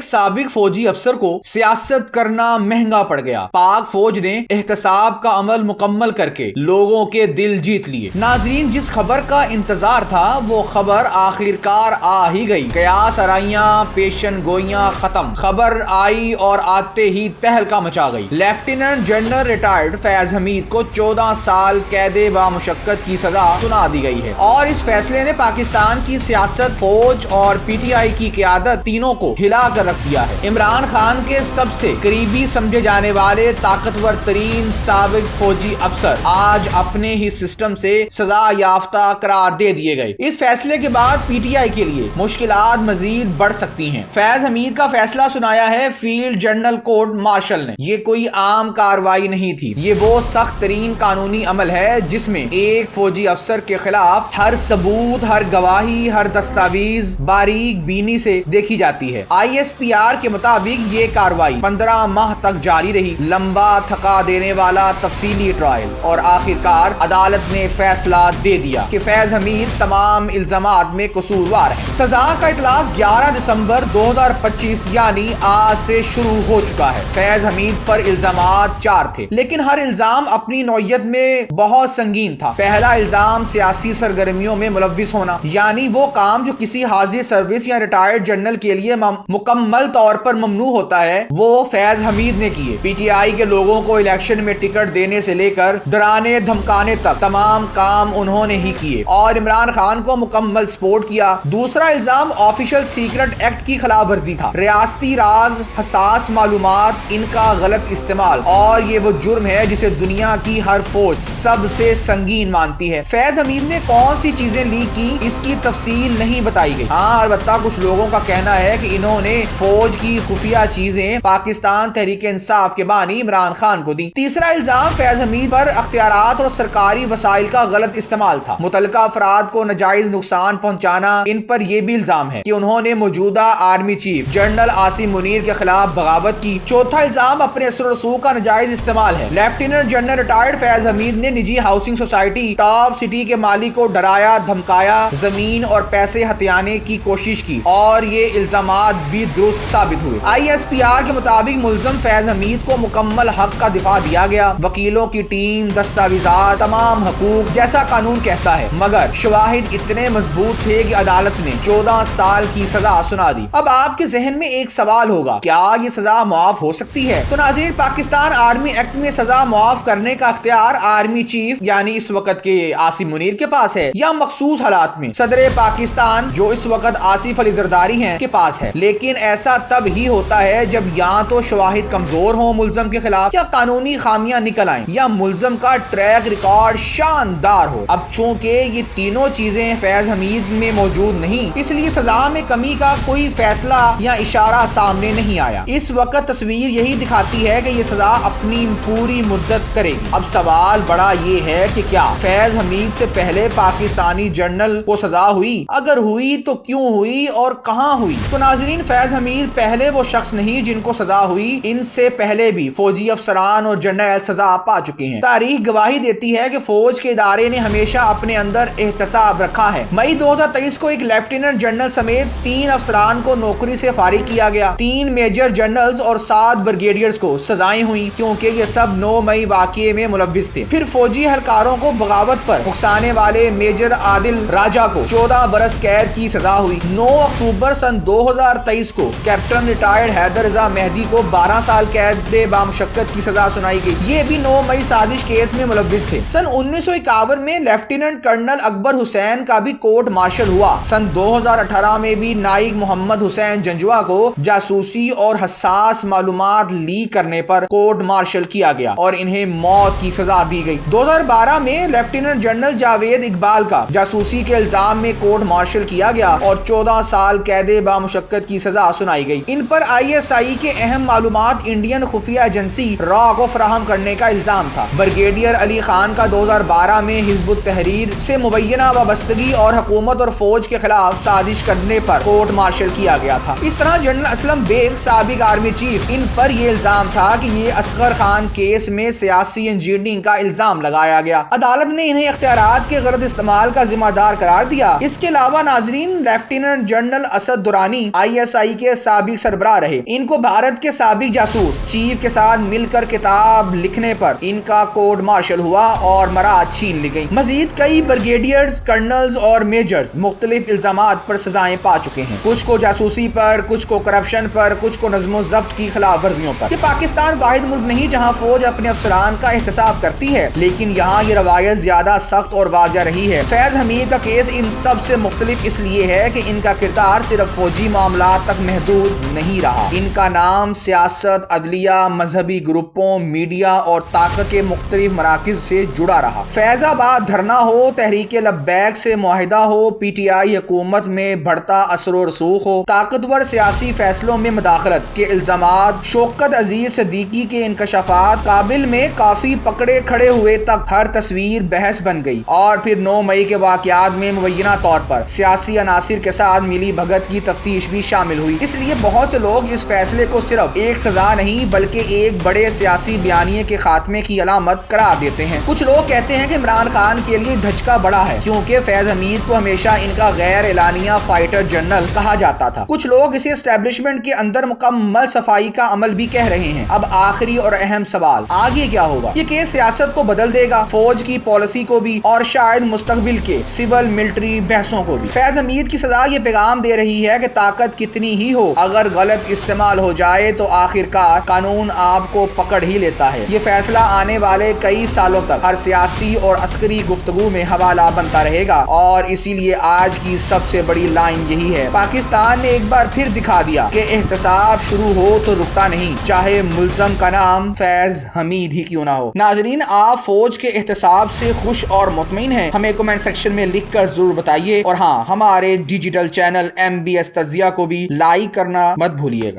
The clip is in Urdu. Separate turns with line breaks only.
سابق فوجی افسر کو سیاست کرنا مہنگا پڑ گیا۔ پاک فوج نے احتساب کا عمل مکمل کر کے لوگوں کے دل جیت لیے۔ ناظرین، جس خبر کا انتظار تھا وہ خبر آخرکار آ ہی گئی۔ قیاس آرائیاں، پیشن گوئیاں ختم۔ خبر آئی اور آتے ہی تہلکہ مچا گئی۔ لیفٹیننٹ جنرل ریٹائرڈ فیض حمید کو 14 سال قید بامشقت کی سزا سنا دی گئی ہے، اور اس فیصلے نے پاکستان کی سیاست، فوج اور پی ٹی آئی کی قیادت تینوں کو ہلا کر رکھ دیا ہے۔ عمران خان کے سب سے قریبی سمجھے جانے والے طاقتور ترین سابق فوجی افسر آج اپنے ہی سسٹم سے سزا یافتہ قرار دے دیے گئے۔ اس فیصلے کے بعد پی ٹی آئی کے لیے مشکلات مزید بڑھ سکتی ہیں۔ فیض حمید کا فیصلہ سنایا ہے فیلڈ جنرل کورٹ مارشل نے۔ یہ کوئی عام کارروائی نہیں تھی، یہ وہ سخت ترین قانونی عمل ہے جس میں ایک فوجی افسر کے خلاف ہر ثبوت، ہر گواہی، ہر دستاویز باریک بینی سے دیکھی جاتی ہے۔ آئی ایس پی آر کے مطابق یہ کارروائی 15 ماہ تک جاری رہی، لمبا تھکا دینے والا تفصیلی ٹرائل، اور آخرکار عدالت نے فیصلہ دے دیا کہ فیض حمید تمام الزامات میں قصوروار ہے۔ سزا کا اطلاق 11 دسمبر 2025 یعنی آج سے شروع ہو چکا ہے۔ فیض حمید پر الزامات 4 تھے، لیکن ہر الزام اپنی نوعیت میں بہت سنگین تھا۔ پہلا الزام سیاسی سرگرمیوں میں ملوث ہونا، یعنی وہ کام جو کسی حاضر سروس یا ریٹائرڈ جنرل کے لیے مکمل طور پر ممنوع ہوتا ہے، وہ فیض حمید نے کیے۔ پی ٹی آئی کے لوگوں کو الیکشن میں ٹکٹ دینے سے لے کر ڈرانے دھمکانے تک تمام کام انہوں نے ہی کیے، اور عمران خان کو مکمل سپورٹ کیا۔ دوسرا الزام آفیشل سیکرٹ ایکٹ کی خلاف ورزی تھا، ریاستی راز، حساس معلومات، ان کا غلط استعمال، اور یہ وہ جرم ہے جسے دنیا کی ہر فوج سب سے سنگین مانتی ہے۔ فیض حمید نے کون سی چیزیں لیک کی اس کی تفصیل نہیں بتائی گئی۔ ہاں، البتہ کچھ لوگوں کا کہنا ہے کہ انہوں نے فوج کی خفیہ چیزیں پاکستان تحریک انصاف کے بانی عمران خان کو دی۔ تیسرا الزام فیض حمید پر اختیارات اور سرکاری وسائل کا غلط استعمال تھا۔ متعلقہ افراد کو ناجائز نقصان پہنچانا، ان پر یہ بھی الزام ہے کہ انہوں نے موجودہ army chief general Asim Munir کے خلاف بغاوت کی۔ چوتھا الزام اپنے اثر و رسوخ کا ناجائز استعمال ہے۔ لیفٹیننٹ جنرل ریٹائرڈ فیض حمید نے نجی ہاؤسنگ سوسائٹی ٹاپ سٹی کے مالک کو ڈرایا دھمکایا، زمین اور پیسے ہتھیانے کی کوشش کی، اور یہ الزامات بھی درست ثابت ہوئے۔ آئی ایس پی آر کے مطابق ملزم فیض حمید کو مکمل حق کا دفاع دیا گیا، وکیلوں کی ٹیم، دستاویزات، تمام حقوق جیسا قانون کہتا ہے، مگر شواہد اتنے مضبوط تھے کہ عدالت نے 14 سال کی سزا سنا دی۔ اب آپ کے ذہن میں ایک سوال ہوگا، کیا یہ سزا معاف ہو سکتی ہے؟ تو ناظرین، پاکستان آرمی ایکٹ میں سزا معاف کرنے کا اختیار آرمی چیف یعنی اس وقت کے عاصم منیر کے پاس ہے، یا مخصوص حالات میں صدر پاکستان جو اس وقت آصف علی زرداری ہیں کے پاس ہے۔ لیکن ایسا تب ہی ہوتا ہے جب یا تو شواہد کمزور ہوں ملزم کے خلاف، یا قانونی خامیاں نکل آئیں، یا ملزم کا ٹریک ریکارڈ شاندار ہو۔ اب چونکہ یہ تینوں چیزیں فیض حمید میں موجود نہیں، اس لیے سزا میں کمی کا کوئی فیصلہ یا اشارہ سامنے نہیں آیا۔ اس وقت تصویر یہی دکھاتی ہے کہ یہ سزا اپنی پوری مدت کرے گی۔ اب سوال بڑا یہ ہے کہ کیا فیض حمید سے پہلے پاکستانی جنرل کو سزا ہوئی؟ اگر ہوئی تو کیوں ہوئی اور کہاں ہوئی؟ تو ناظرین، فیض حمید پہلے وہ شخص نہیں جن کو سزا ہوئی، ان سے پہلے بھی فوجی افسران اور جنرل سزا پا چکے ہیں۔ تاریخ گواہی دیتی ہے کہ فوج کے ادارے نے ہمیشہ اپنے اندر احتساب رکھا ہے۔ مئی 2023 کو ایک لیفٹیننٹ جنرل سمیت 3 افسران کو نوکری سے فارغ کیا گیا۔ 3 میجر جنرلز اور 7 بریگیڈیئرز کو سزائیں ہوئی، کیونکہ یہ سب 9 مئی واقعے میں ملوث تھے۔ پھر فوجی اہلکاروں کو بغاوت پر اکسانے والے میجر عادل راجہ کو 14 برس قید کی سزا ہوئی۔ 9 اکتوبر سن 2023 کو کیپٹن ریٹائرڈ حیدر رضا مہدی کو 12 سال قید بامشقت کی سزا سنائی گئی۔ یہ بھی 9 مئی سازش کیس میں ملوث تھے۔ سن 1951 میں لیفٹیننٹ کرنل اکبر حسین کا بھی کورٹ مارشل ہوا۔ سن 2018 میں بھی نائک محمد حسین جنجوا کو جاسوسی اور حساس معلومات لیک کرنے پر کورٹ مارشل کیا گیا اور انہیں موت کی سزا دی گئی۔ 2012 میں لیفٹیننٹ جنرل جاوید اقبال کا جاسوسی کے الزام میں کورٹ مارشل کیا گیا اور 14 سال قید بامشقت کی سزا سنائی گئی۔ ان پر آئی ایس آئی کے اہم معلومات انڈین خفیہ ایجنسی را کو فراہم کرنے کا الزام تھا۔ بریگیڈیئر علی خان کا 2012 میں حزب التحریر سے مبینہ وابستگی اور حکومت اور فوج کے خلاف سازش کرنے پر کورٹ مارشل کیا گیا تھا۔ اس طرح جنرل اسلم بیگ سابق آرمی چیف، ان پر یہ الزام تھا کہ یہ اصغر خان کیس میں سیاسی انجینئرنگ کا الزام لگایا گیا۔ عدالت نے انہیں اختیارات کے غلط استعمال کا ذمہ دار قرار دیا۔ اس کے علاوہ ناظرین، lieutenant general Asad Durrani I S I کے سابق سربراہ رہے. ان کو بھارت کے سابق جاسوس چیف کے ساتھ مل کر کتاب لکھنے پر ان کا کورٹ مارشل ہوا اور مراد چھین لی گئی. مزید کئی بریگیڈیئرز، کرنلز اور میجرز مختلف الزامات پر سزائیں پا چکے ہیں. کچھ کو جاسوسی پر، کچھ کو کرپشن پر، کچھ کو نظم و ضبط کی خلاف ورزیوں پر. یہ پاکستان واحد ملک نہیں جہاں فوج اپنے افسران کا احتساب کرتی ہے، لیکن یہاں یہ روایت زیادہ سخت اور واضح رہی ہے. فیض حمید کا کیس ان سب سے مختلف اس لیے ہے کہ ان کا کردار صرف فوجی معاملات تک محدود نہیں رہا. ان کا نام سیاست، عدلیہ، مذہبی گروپوں، میڈیا اور طاقت کے مختلف مراکز سے جڑا رہا. فیض آباد دھرنا ہو، تحریک لبیک سے معاہدہ ہو، پی ٹی آئی حکومت میں بڑھتا اثر و رسوخ ہو، طاقتور سیاسی فیصلوں میں مداخلت کے الزامات، شوکت عزیز صدیقی کے انکشافات، کابل میں کافی پکڑے کھڑے ہوئے تک ہر تصویر بحث بن گئی. اور پھر 9 مئی کے واقعات میں مبینہ طور پر سیاسی عناصر کے ساتھ ملی بھگت کی تفتیش بھی شامل ہوئی. اس لیے بہت سے لوگ اس فیصلے کو صرف ایک سزا نہیں بلکہ ایک بڑے سیاسی بیانیے کے خاتمے کی علامت قرار دیتے ہیں. کچھ لوگ کہتے ہیں کہ عمران خان کے لیے دھچکا بڑا ہے کیونکہ فیض حمید کو ہمیشہ ان کا غیر اعلانیہ فائٹر جنرل کہا جاتا تھا. کچھ لوگ اسے اسٹیبلشمنٹ کے اندر مکمل صفائی کا عمل بھی کہہ رہے ہیں. اب آخری اور اہم سوال، آگے کیا ہوگا؟ یہ کیس سیاست کو بدل دے گا، فوج کی پالیسی کو بھی، اور شاید مستقبل کے سول ملٹری بحثوں کو بھی. فیض حمید کی سزا یہ پیغام دے رہی ہے کہ طاقت کتنی ہی ہو، اگر غلط استعمال ہو جائے تو آخرکار قانون آپ کو پکڑ ہی لیتا ہے. یہ فیصلہ آنے والے کئی سالوں تک ہر سیاسی اور عسکری گفتگو میں حوالہ بنتا رہے گا. اور اسی لیے آج کی سب سے بڑی لائن یہی ہے، پاکستان نے ایک بار پھر دکھا دیا کہ احتساب شروع ہو تو رکتا نہیں، چاہے ملزم کا نام فیض حمید ہی کیوں نہ ہو. ناظرین، آپ فوج کے احتساب سے خوش اور مطمئن ہیں؟ ہمیں کمنٹ سیکشن میں لکھ کر ضرور بتائیے. اور ہاں، ہمارے ڈیجیٹل چینل MBS تجزیہ کو بھی لائک کرنا مت بھولیے گا.